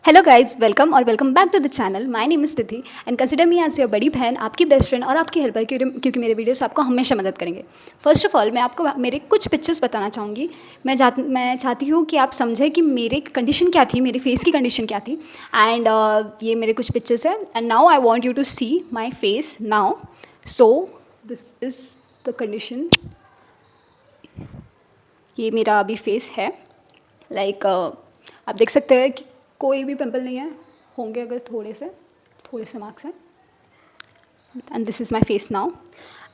Hello guys, welcome और welcome back to the channel. My name is Tithi and consider me as your बड़ी बहन, आपकी best friend और आपकी हेल्पर, क्योंकि मेरे वीडियोस आपको हमेशा मदद करेंगे। फर्स्ट ऑफ ऑल मैं आपको मेरे कुछ पिक्चर्स बताना चाहूँगी। मैं चाहती हूँ कि आप समझें कि मेरी कंडीशन क्या थी, मेरी फेस की कंडीशन क्या थी। एंड ये मेरे कुछ पिक्चर्स हैं and now I want you to see my face now. So this is the condition. ये मेरा अभी फेस है। आप देख सकते हैं कि कोई भी पिंपल नहीं है, होंगे अगर थोड़े से मार्क्स हैं। And this is my face now.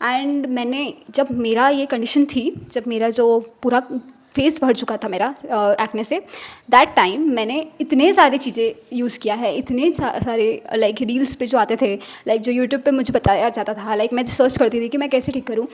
And मैंने जब मेरा ये कंडीशन थी, जब मेरा जो पूरा फेस भर चुका था मेरा एक्ने से, दैट टाइम मैंने इतने सारी चीज़ें यूज़ किया है, इतने सारे रील्स पे जो आते थे, जो यूट्यूब पे मुझे बताया जाता था, मैं सर्च करती थी कि मैं कैसे ठीक करूँ।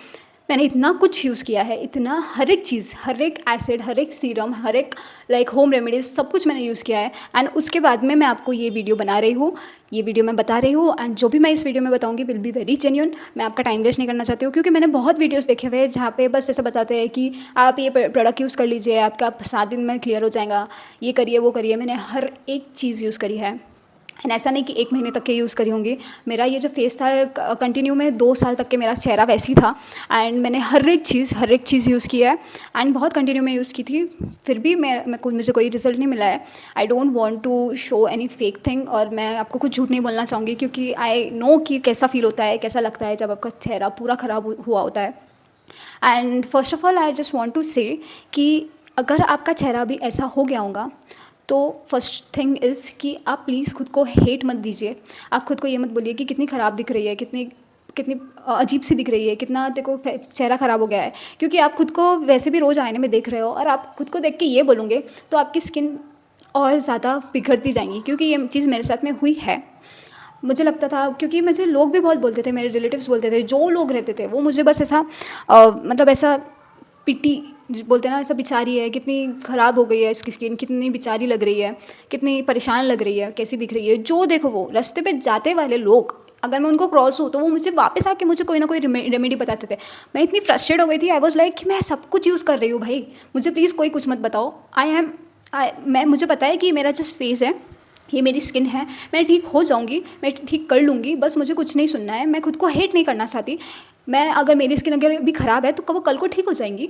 मैंने इतना कुछ यूज़ किया है, इतना हर एक चीज़, हर एक एसिड, हर एक सीरम, हर एक होम रेमेडीज़, सब कुछ मैंने यूज़ किया है। एंड उसके बाद में मैं आपको ये वीडियो बना रही हूँ, ये वीडियो मैं बता रही हूँ। एंड जो भी मैं इस वीडियो में बताऊँगी विल बी वेरी जेन्युइन। मैं आपका टाइम वेस्ट नहीं करना चाहती हूँ, क्योंकि मैंने बहुत वीडियोस देखे हुए हैं जहाँ पे बस ऐसा बताते हैं कि आप ये प्रोडक्ट यूज़ कर लीजिए, आपका 7 दिन में क्लियर हो जाएगा, ये करिए वो करिए। मैंने हर एक चीज़ यूज़ करी है। एंड ऐसा नहीं कि 1 महीने तक के यूज़ करी होंगी। मेरा ये जो फेस था, कंटिन्यू में 2 साल तक के मेरा चेहरा वैसी था। एंड मैंने हर एक चीज़ यूज़ की है एंड बहुत कंटिन्यू में यूज़ की थी। फिर भी मुझे कोई रिजल्ट नहीं मिला है। I don't want to show any fake thing, और मैं आपको कुछ झूठ नहीं बोलना चाहूँगी, क्योंकि आई नो कि कैसा फील होता है, कैसा लगता है जब आपका चेहरा पूरा ख़राब हुआ होता है। And first of all I just want to say कि अगर आपका चेहरा भी ऐसा हो गया होगा, तो फर्स्ट थिंग इज़ कि आप प्लीज़ खुद को हेट मत दीजिए। आप खुद को ये मत बोलिए कि कितनी ख़राब दिख रही है, कितनी कितनी अजीब सी दिख रही है, कितना देखो चेहरा ख़राब हो गया है। क्योंकि आप खुद को वैसे भी रोज़ आईने में देख रहे हो, और आप खुद को देख के ये बोलोगे तो आपकी स्किन और ज़्यादा बिगड़ती जाएंगी। क्योंकि ये चीज़ मेरे साथ में हुई है। मुझे लगता था, क्योंकि मुझे लोग भी बहुत बोलते थे, मेरे रिलेटिव्स बोलते थे, जो लोग रहते थे वो मुझे बस ऐसा ऐसा पिटी बोलते हैं ना, ऐसा बेचारी है, कितनी ख़राब हो गई है इसकी स्किन, कितनी बेचारी लग रही है, कितनी परेशान लग रही है, कैसी दिख रही है। जो देखो वो रास्ते पे जाते वाले लोग, अगर मैं उनको क्रॉस हूँ तो वो मुझे वापस आके मुझे कोई ना कोई रेमेडी बताते थे। मैं इतनी फ्रस्ट्रेट हो गई थी। आई वॉज लाइक कि मैं सब कुछ यूज़ कर रही हूँ भाई, मुझे प्लीज़ कोई कुछ मत बताओ। मुझे पता है कि मेरा जस्ट फेस है, ये मेरी स्किन है, मैं ठीक हो जाऊंगी, मैं ठीक कर लूँगी, बस मुझे कुछ नहीं सुनना है। मैं खुद को हेट नहीं करना चाहती। अगर मेरी स्किन अगर भी ख़राब है तो वो कल को ठीक हो जाएंगी।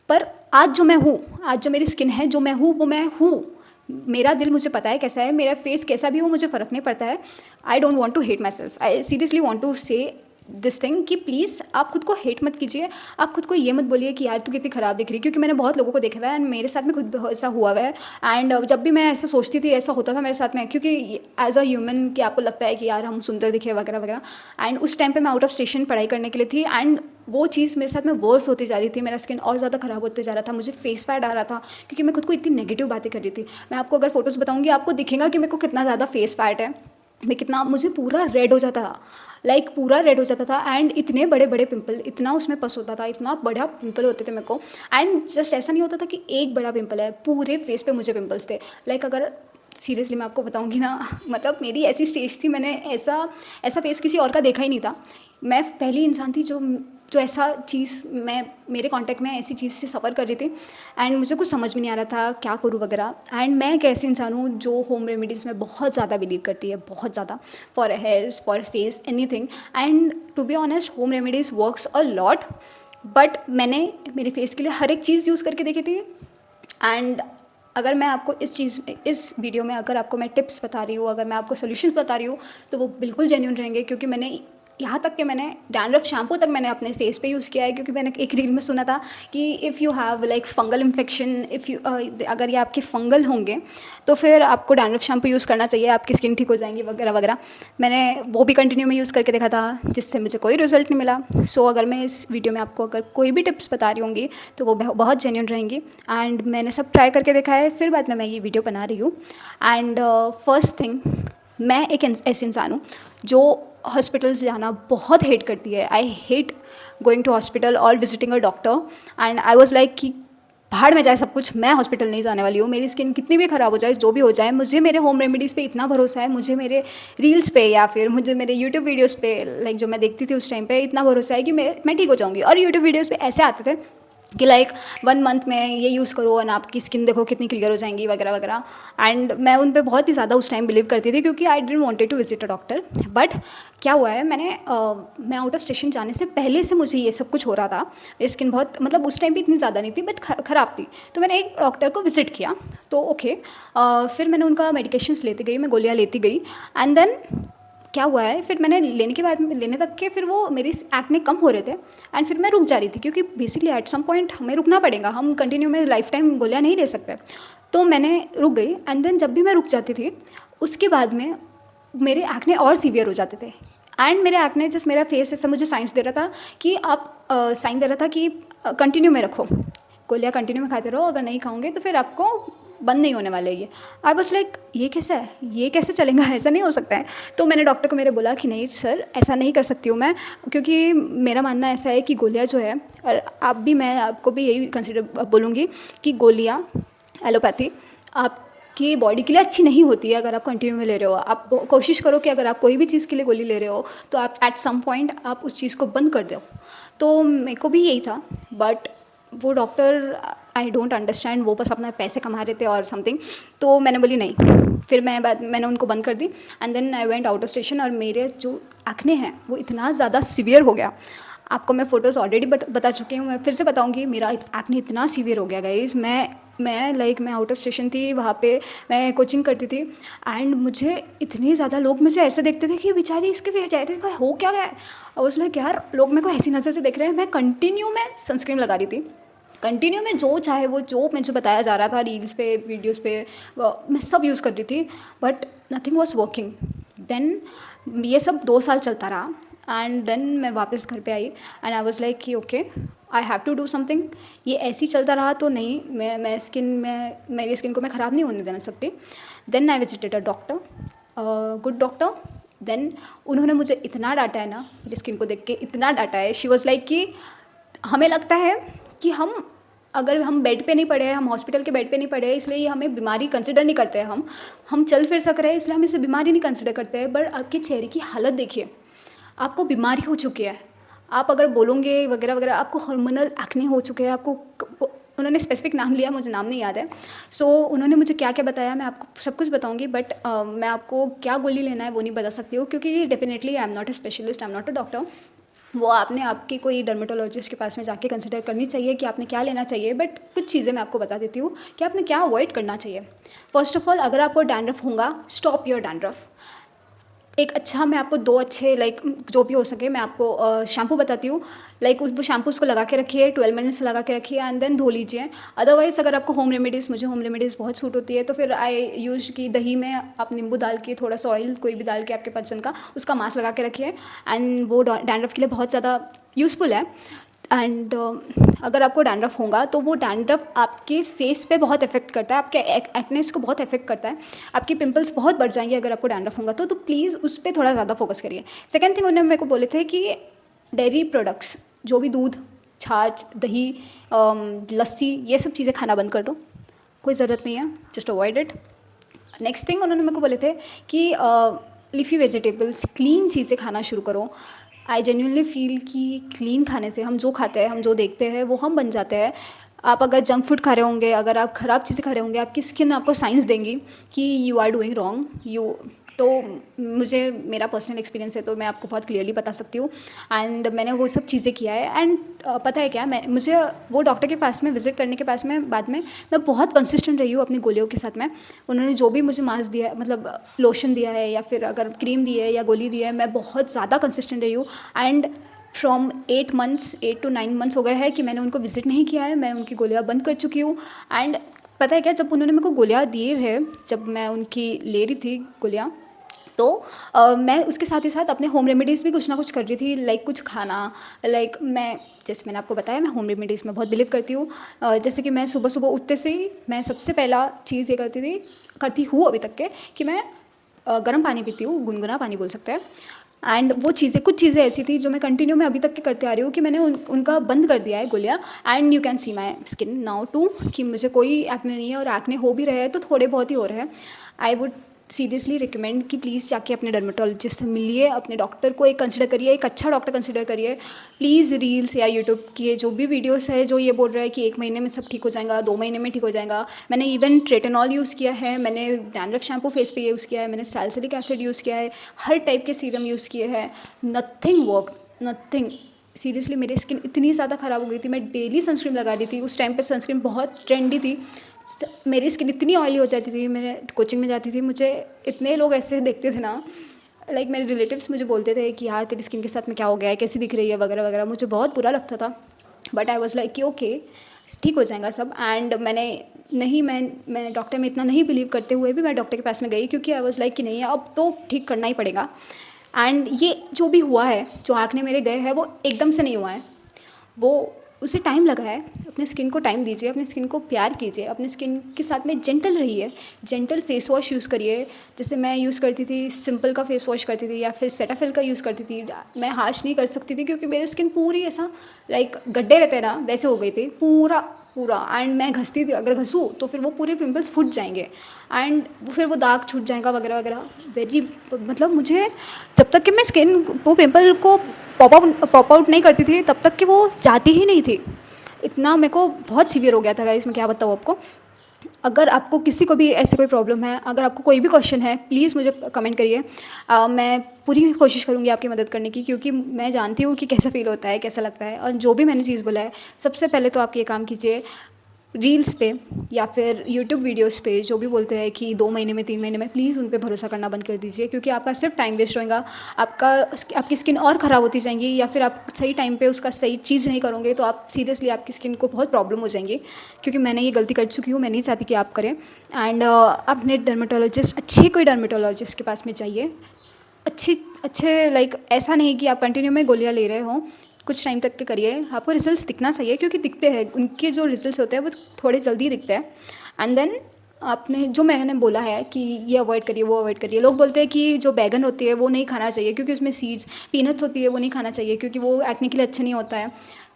पर आज जो मैं हूँ, आज जो मेरी स्किन है, जो मैं हूँ वो मैं हूँ। मेरा दिल मुझे पता है कैसा है, मेरा फेस कैसा भी हो मुझे फ़र्क नहीं पड़ता है। I don't want to hate myself. I seriously want to say this thing कि प्लीज़ आप खुद को हेट मत कीजिए। आप खुद को ये मत बोलिए कि यार तू कितनी ख़राब दिख रही है, क्योंकि मैंने बहुत लोगों को देखा हुआ है एंड मेरे साथ में खुद ऐसा हुआ हुआ है। एंड जब भी मैं ऐसा सोचती थी, ऐसा होता था मेरे साथ में, क्योंकि एज अ ह्यूमन कि आपको लगता है कि यार हम सुंदर दिखे वगैरह वगैरह। एंड उस टाइम पे मैं आउट ऑफ स्टेशन पढ़ाई करने के लिए थी, एंड वो चीज़ मेरे साथ में वर्स होती जा रही थी। मेरा स्किन और ज़्यादा ख़राब होते जा रहा था, मुझे फेस फैट आ रहा था, क्योंकि मैं खुद को इतनी नेगेटिव बातें कर रही थी। मैं आपको अगर फोटोज़ बताऊंगी आपको दिखेगा कि मेरे को कितना ज़्यादा फेस फैट है, मुझे पूरा रेड हो जाता था, पूरा रेड हो जाता था। एंड इतने बड़े बड़े पिंपल, इतना उसमें पस होता था, इतना बड़ा पिंपल होते थे मेरे को। एंड जस्ट ऐसा नहीं होता था कि एक बड़ा पिंपल है, पूरे फेस पे मुझे पिंपल्स थे। अगर सीरियसली मैं आपको बताऊंगी ना, मेरी ऐसी स्टेज थी, मैंने ऐसा ऐसा फेस किसी और का देखा ही नहीं था। मैं पहली इंसान थी जो जो ऐसा चीज़, मैं मेरे कांटेक्ट में ऐसी चीज़ से सफ़र कर रही थी। एंड मुझे कुछ समझ में नहीं आ रहा था क्या करूँ वगैरह। एंड मैं एक ऐसी इंसान हूँ जो होम रेमेडीज़ में बहुत ज़्यादा बिलीव करती है, बहुत ज़्यादा, for hairs, for face, anything. And to be honest, home remedies works a lot, but मैंने मेरे फेस के लिए हर एक चीज़ यूज़ करके देखी थी। एंड अगर मैं आपको इस वीडियो में अगर आपको मैं टिप्स बता रही हूँ, अगर मैं आपको सोल्यूशंस बता रही हूँ, तो वो बिल्कुल जेन्युइन रहेंगे। क्योंकि मैंने यहाँ तक कि मैंने डैंड्रफ शैम्पू तक मैंने अपने फेस पे यूज़ किया है। क्योंकि मैंने एक रील में सुना था कि if you have fungal infection, अगर ये आपके फंगल होंगे तो फिर आपको डैंड्रफ शैम्पू यूज़ करना चाहिए, आपकी स्किन ठीक हो जाएंगी वगैरह वगैरह। मैंने वो भी कंटिन्यू में यूज़ करके देखा था, जिससे मुझे कोई रिजल्ट नहीं मिला। सो अगर मैं इस वीडियो में आपको अगर कोई भी टिप्स बता रही होंगी तो वो बहुत जेन्युइन रहेंगी। एंड मैंने सब ट्राई करके देखा है, फिर बाद में मैं ये वीडियो बना रही हूँ। एंड फर्स्ट थिंग, मैं एक ऐसी इंसान हूँ जो हॉस्पिटल्स जाना बहुत हेट करती है। I hate going to hospital और visiting a doctor. And I was like कि भाड़ में जाए सब कुछ, मैं हॉस्पिटल नहीं जाने वाली हूँ। मेरी स्किन कितनी भी ख़राब हो जाए, जो भी हो जाए, मुझे मेरे होम रेमेडीज़ पे इतना भरोसा है, मुझे मेरे रील्स पे या फिर मुझे मेरे यूट्यूब वीडियोस पे जो मैं देखती थी उस टाइम पे इतना भरोसा है कि मैं ठीक हो जाऊँगी। और यूट्यूब वीडियोस पे ऐसे आते थे कि लाइक 1 मंथ में ये यूज़ करो और आपकी स्किन देखो कितनी क्लियर हो जाएंगी वगैरह वगैरह। एंड मैं उन पे बहुत ही ज़्यादा उस टाइम बिलीव करती थी क्योंकि I didn't wanted to visit a doctor. But क्या हुआ है, मैं आउट ऑफ स्टेशन जाने से पहले से मुझे ये सब कुछ हो रहा था। मेरी स्किन बहुत मतलब उस टाइम भी इतनी ज़्यादा नहीं थी बट ख़राब थी। तो मैंने एक डॉक्टर को विजिट किया, तो ओके फिर मैंने उनका मेडिकेशंस लेती गई, मैं गोलियाँ लेती गई। एंड देन क्या हुआ है, फिर मैंने लेने के बाद लेने तक के फिर वो मेरी एक्ने कम हो रहे थे एंड फिर मैं रुक जा रही थी क्योंकि बेसिकली एट सम पॉइंट हमें रुकना पड़ेगा, हम कंटिन्यू में लाइफ टाइम गोलियाँ नहीं ले सकते। तो मैंने रुक गई एंड देन जब भी मैं रुक जाती थी उसके बाद में मेरे एक्ने और सीवियर हो जाते थे। एंड मेरे एक्ने जस्ट मेरा फेस ऐसा मुझे साइंस दे रहा था कि आप साइन दे रहा था कि कंटिन्यू में रखो, गोलियाँ कंटिन्यू में खाते रहो, अगर नहीं खाओगे तो फिर आपको बंद नहीं होने वाले ये। आई वाज लाइक ये कैसा है, ये कैसे चलेगा, ऐसा नहीं हो सकता है। तो मैंने डॉक्टर को मेरे बोला कि नहीं सर ऐसा नहीं कर सकती हूँ मैं, क्योंकि मेरा मानना ऐसा है कि गोलियाँ जो है, और आप भी, मैं आपको भी यही कंसिडर बोलूँगी कि गोलियाँ एलोपैथी आपकी बॉडी के लिए अच्छी नहीं होती है अगर आप कंटिन्यू में ले रहे हो। आप कोशिश करो कि अगर आप कोई भी चीज़ के लिए गोली ले रहे हो तो आप एट सम पॉइंट आप उस चीज़ को बंद कर दो। तो मेरे को भी यही था, बट वो डॉक्टर आई डोंट अंडरस्टैंड, वो बस अपना पैसे कमा रहे थे और समथिंग। तो मैंने बोली नहीं, फिर मैंने उनको बंद कर दी and then I went out of station. और मेरे जो एक्ने हैं वो इतना ज़्यादा सीवियर हो गया, आपको मैं फ़ोटोज़ ऑलरेडी बता चुकी हूँ, मैं फिर से बताऊँगी, मेरा एक्ने इतना सीवियर हो गया गाइस। मैं आउट ऑफ स्टेशन थी, वहाँ पे मैं कोचिंग करती थी एंड मुझे इतने ज़्यादा लोग मुझे ऐसे देखते थे कि बेचारी इसके भी चेहरे का हो क्या गया है। और उसमें यार लोग मेरे को ऐसी नज़र से देख रहे हैं। मैं कंटिन्यू में सनस्क्रीन लगा रही थी, कंटिन्यू में जो चाहे वो जो मुझे बताया जा रहा था रील्स पे वीडियोस पे मैं सब यूज़ कर रही थी, but nothing was working. Then ये सब 2 साल चलता रहा एंड देन मैं वापस घर पे आई एंड आई वाज लाइक कि okay I have to do something. ये ऐसे ही चलता रहा तो नहीं, मेरी स्किन को मैं ख़राब नहीं होने देना सकती। Then I visited a doctor, good doctor. Then उन्होंने मुझे इतना डांटा है ना, मेरी स्किन को देख के इतना डांटा है। शी वॉज लाइक कि हमें लगता है कि अगर हम बेड पे नहीं पड़े हैं, हम हॉस्पिटल के बेड पे नहीं पड़े हैं, इसलिए ये हमें बीमारी कंसिडर नहीं करते हैं। हम चल फिर सक रहे हैं इसलिए हम इसे बीमारी नहीं कंसिडर करते हैं। बट आपके चेहरे की हालत देखिए, आपको बीमारी हो चुकी है। आप अगर बोलोगे वगैरह वगैरह, आपको हार्मोनल एक्ने हो चुके हैं, आपको उन्होंने स्पेसिफिक नाम लिया, मुझे नाम नहीं याद है। सो उन्होंने मुझे क्या क्या बताया मैं आपको सब कुछ बताऊंगी, बट मैं आपको क्या गोली लेना है वो नहीं बता सकती हूँ क्योंकि definitely I am not a specialist, I am not a doctor. वो आपने आपकी कोई डर्मेटोलॉजिस्ट के पास में जाके कंसिडर करनी चाहिए कि आपने क्या लेना चाहिए। बट कुछ चीज़ें मैं आपको बता देती हूँ कि आपने क्या अवॉइड करना चाहिए। फर्स्ट ऑफ ऑल, अगर आपको डैंड्रफ होगा, स्टॉप योर डैंड्रफ। एक अच्छा, मैं आपको 2 अच्छे जो भी हो सके मैं आपको शैम्पू बताती हूँ। वो शैम्पू उसको लगा के रखिए, 12 मिनट्स लगा के रखिए एंड देन धो लीजिए। अदरवाइज़ अगर आपको मुझे होम रेमेडीज़ बहुत सूट होती है, तो फिर आई यूज़ की दही में आप नींबू डाल के, थोड़ा सा ऑयल कोई भी डाल के आपके पसंद का, उसका मास्क लगा के रखिए एंड वो डैंड्रफ के लिए बहुत ज़्यादा यूज़फुल है। एंड अगर आपको डैंड्रफ होगा तो वो डैंड्रफ आपके फेस पे बहुत इफेक्ट करता है, आपके एक्नेस को बहुत इफेक्ट करता है, आपकी पिंपल्स बहुत बढ़ जाएंगे अगर आपको डैंड्रफ होगा तो प्लीज़ उस पर थोड़ा ज़्यादा फोकस करिए। सेकेंड थिंग, उन्होंने मेरे को बोले थे कि डेयरी प्रोडक्ट्स, जो भी दूध, छाछ, दही, लस्सी, ये सब चीज़ें खाना बंद कर दो, कोई ज़रूरत नहीं है, just avoid it. Next thing उन्होंने मेरे को बोले थे कि लीफी वेजिटेबल्स, क्लीन चीज़ें खाना शुरू करो। आई जेन्युइनली फील कि क्लीन खाने से हम जो खाते हैं, हम जो देखते हैं वो हम बन जाते हैं। आप अगर जंक फूड खा रहे होंगे, अगर आप ख़राब चीज़ें खा रहे होंगे, आपकी स्किन आपको साइंस देंगी कि यू आर डूइंग रॉन्ग। तो मुझे मेरा पर्सनल एक्सपीरियंस है तो मैं आपको बहुत क्लियरली बता सकती हूँ एंड मैंने वो सब चीज़ें किया है। एंड पता है क्या, मुझे वो डॉक्टर के पास में विजिट करने के पास में बाद में मैं बहुत कंसिस्टेंट रही हूँ अपनी गोलियों के साथ में। उन्होंने जो भी मुझे मास्क दिया है, मतलब लोशन दिया है या फिर अगर क्रीम दी है या गोली दी है, मैं बहुत ज़्यादा कंसिस्टेंट रही हूँ। एंड फ्रॉम 8 to 9 मंथ्स हो गए हैं कि मैंने उनको विजिट नहीं किया है, मैं उनकी गोलियाँ बंद कर चुकी हूँ। एंड पता है क्या, जब उन्होंने मेरे को गोलियाँ दिए हैं, जब मैं उनकी ले रही थी गोलियाँ, तो मैं उसके साथ ही साथ अपने होम रेमेडीज़ भी कुछ ना कुछ कर रही थी। कुछ खाना, मैं जैसे मैंने आपको बताया, मैं होम रेमेडीज़ में बहुत बिलीव करती हूँ। जैसे कि मैं सुबह सुबह उठते से ही मैं सबसे पहला चीज़ ये करती हूँ अभी तक के, कि मैं गर्म पानी पीती हूँ, गुनगुना पानी बोल सकते हैं। एंड वो कुछ चीज़ें ऐसी थी जो मैं कंटिन्यू में अभी तक के करते आ रही हूँ कि मैंने उनका बंद कर दिया है गोलियाँ। And you can see my skin now too कि मुझे कोई एक्ने नहीं है, और एक्ने हो भी रहे हैं तो थोड़े बहुत ही हो रहे हैं। आई वुड सीरियसली रिकमेंड कि प्लीज़ जाके अपने डर्मेटोलॉजिस्ट से मिलिए, अपने डॉक्टर को एक कंसिडर करिए, एक अच्छा डॉक्टर कंसिडर करिए। प्लीज़ रील्स या यूट्यूब की जो भी वीडियोस है जो ये बोल रहा है कि 1 महीने में सब ठीक हो जाएगा, 2 महीने में ठीक हो जाएगा। मैंने इवन ट्रेटेनॉल यूज़ किया है, मैंने डैंड्रफ शैम्पू फेस पे यूज़ किया है, मैंने सैलिसिलिक एसिड यूज़ किया है, हर टाइप के सीरम यूज़ किए हैं, नथिंग वर्क, नथिंग। सीरियसली मेरी स्किन इतनी ज़्यादा ख़राब हो गई थी, मैं डेली सनस्क्रीन लगा रही थी। उस टाइम पे सनस्क्रीन बहुत ट्रेंडी थी। मेरी स्किन इतनी ऑयली हो जाती थी, मैं कोचिंग में जाती थी, मुझे इतने लोग ऐसे देखते थे ना, लाइक मेरे रिलेटिव्स मुझे बोलते थे कि यार तेरी स्किन के साथ में क्या हो गया है, कैसी दिख रही है वगैरह वगैरह। मुझे बहुत बुरा लगता था, बट आई वॉज लाइक कि ओके ठीक हो जाएगा सब। एंड मैं डॉक्टर में इतना नहीं बिलीव करते हुए भी मैं डॉक्टर के पास में गई, क्योंकि आई वॉज लाइक कि नहीं अब तो ठीक करना ही पड़ेगा। एंड ये जो भी हुआ है, जो आँखने मेरे गए हैं, वो एकदम से नहीं हुआ है, वो उसे टाइम लगा है। अपने स्किन को टाइम दीजिए, अपने स्किन को प्यार कीजिए, अपने स्किन के साथ में जेंटल रहिए, जेंटल फेस वॉश यूज़ करिए। जैसे मैं यूज़ करती थी, सिंपल का फेस वॉश करती थी या फिर सेटाफिल का यूज़ करती थी। मैं हार्श नहीं कर सकती थी क्योंकि मेरी स्किन पूरी ऐसा लाइक गड्ढे रहते हैं ना, वैसे हो गई थी पूरा पूरा। एंड मैं घसती थी, अगर घसूँ तो फिर वो पूरे पिंपल्स फूट जाएंगे एंड फिर वो दाग छूट जाएगा वगैरह वगैरह। वेरी मतलब मुझे जब तक कि मैं स्किन वो पिंपल को पॉप आउट नहीं करती थी तब तक कि वो जाती ही नहीं थी। इतना मेरे को बहुत सीवियर हो गया था गाइस, मैं क्या बताऊँ आपको। अगर आपको किसी को भी ऐसे कोई प्रॉब्लम है, अगर आपको कोई भी क्वेश्चन है, प्लीज़ मुझे कमेंट करिए। मैं पूरी कोशिश करूँगी आपकी मदद करने की, क्योंकि मैं जानती हूँ कि कैसा फील होता है, कैसा लगता है। और जो भी मैंने चीज़ बोला है, सबसे पहले तो आप ये काम कीजिए, रील्स पे या फिर यूट्यूब वीडियोस पे जो भी बोलते हैं कि 2 महीने में 3 महीने में, प्लीज़ उन पे भरोसा करना बंद कर दीजिए, क्योंकि आपका सिर्फ टाइम वेस्ट होएगा। आपकी स्किन और ख़राब होती जाएंगी, या फिर आप सही टाइम पे उसका सही चीज़ नहीं करोगे तो आप सीरियसली आपकी स्किन को बहुत प्रॉब्लम हो जाएंगी। क्योंकि मैंने ये गलती कर चुकी हूँ, मैं नहीं चाहती कि आप करें। एंड अपने डर्मेटोलॉजिस्ट, अच्छे कोई डर्मेटोलॉजिस्ट के पास में जाइए, अच्छे लाइक ऐसा नहीं कि आप कंटिन्यू में गोलियाँ ले रहे हो, कुछ टाइम तक के करिए, आपको रिजल्ट्स दिखना चाहिए, क्योंकि दिखते हैं उनके जो रिजल्ट्स होते हैं वो थोड़े जल्दी दिखते हैं। एंड देन आपने जो मैंने बोला है कि ये अवॉइड करिए, वो अवॉइड करिए। लोग बोलते हैं कि जो बैगन होती है वो नहीं खाना चाहिए क्योंकि उसमें सीड्स, पीनट्स होती है, वो नहीं खाना चाहिए क्योंकि वो एक्ने के लिए अच्छा नहीं होता है।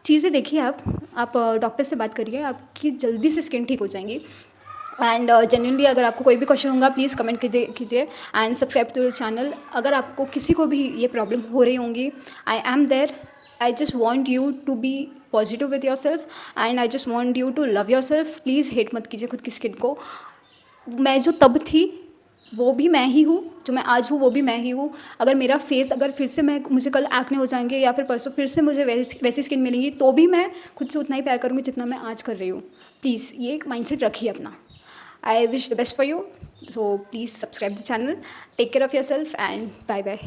चीज़ें देखिए, आप डॉक्टर से बात करिए, आपकी जल्दी से स्किन ठीक हो जाएंगी। एंड जेन्युइनली अगर आपको कोई भी क्वेश्चन होगा प्लीज़ कमेंट कीजिए and subscribe to the channel. अगर आपको किसी को भी ये प्रॉब्लम हो रही होंगी, I am there. I just want you to be positive with yourself and I just want you to love yourself. Please hate मत कीजिए खुद की स्किन को। मैं जो तब थी वो भी मैं ही हूँ, जो मैं आज हूँ वो भी मैं ही हूँ। अगर मेरा फेस, अगर फिर से मुझे कल एक्ने हो जाएंगे या फिर परसों फिर से मुझे वैसी स्किन मिलेंगी, तो भी मैं खुद से उतना ही प्यार करूँगी जितना मैं आज कर रही हूँ। प्लीज़ ये माइंडसेट रखिए अपना। I wish the best for you. So please subscribe the channel. Take care of yourself and bye bye.